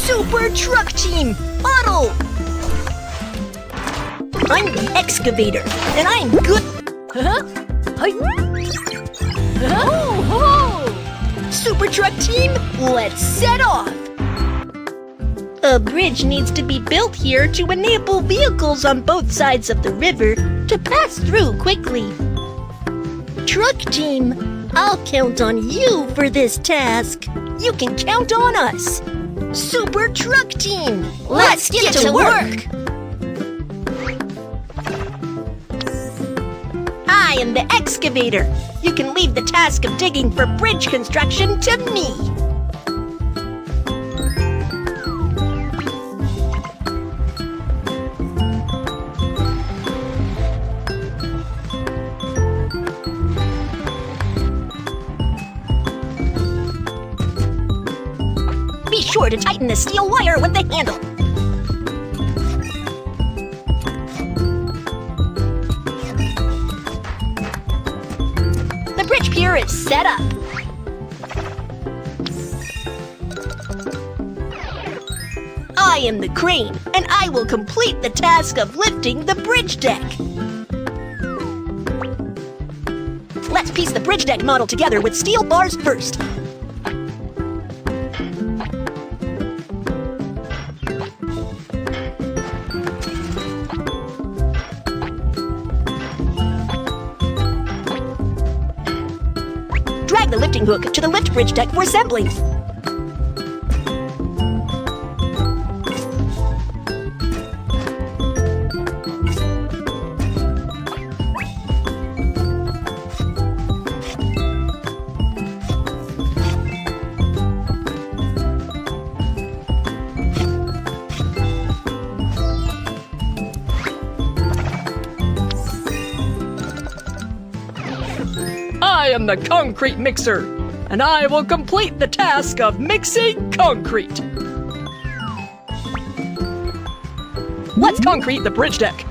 Super Truck Team, Auto! I'm the excavator, and I'm good. Super Truck Team, let's set off! A bridge needs to be built here to enable vehicles on both sides of the river to pass through quickly. Truck Team, I'll count on you for this task. You can count on us. Super Truck Team, let's get to work! I am the excavator. You can leave the task of digging for bridge construction to me. Be sure to tighten the steel wire with the handle. The bridge pier is set up. I am the crane, and I will complete the task of lifting the bridge deck. Let's piece the bridge deck model together with steel bars first. Drag the lifting hook to the lift bridge deck for assembly. I am the concrete mixer, and I will complete the task of mixing concrete. Let's concrete the bridge deck.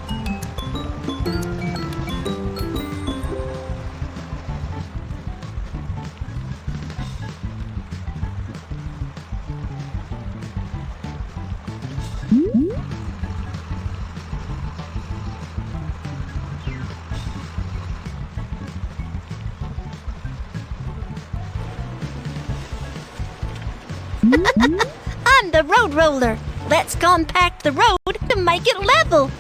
I'm the road roller. Let's compact the road to make it level.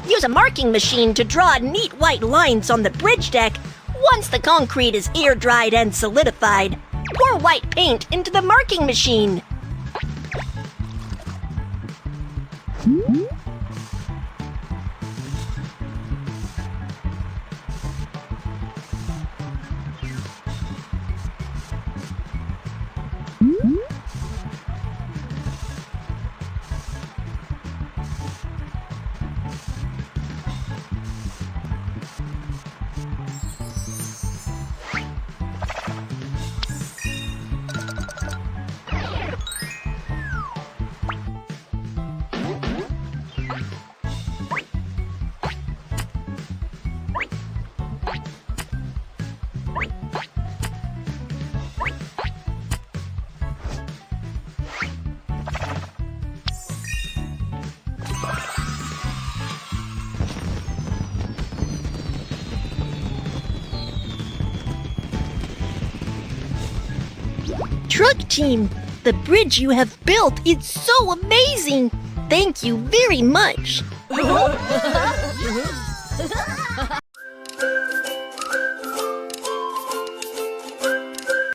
Use a marking machine to draw neat white lines on the bridge deck. Once the concrete is air-dried and solidified, pour white paint into the marking machine. Truck Team, the bridge you have built is so amazing. Thank you very much.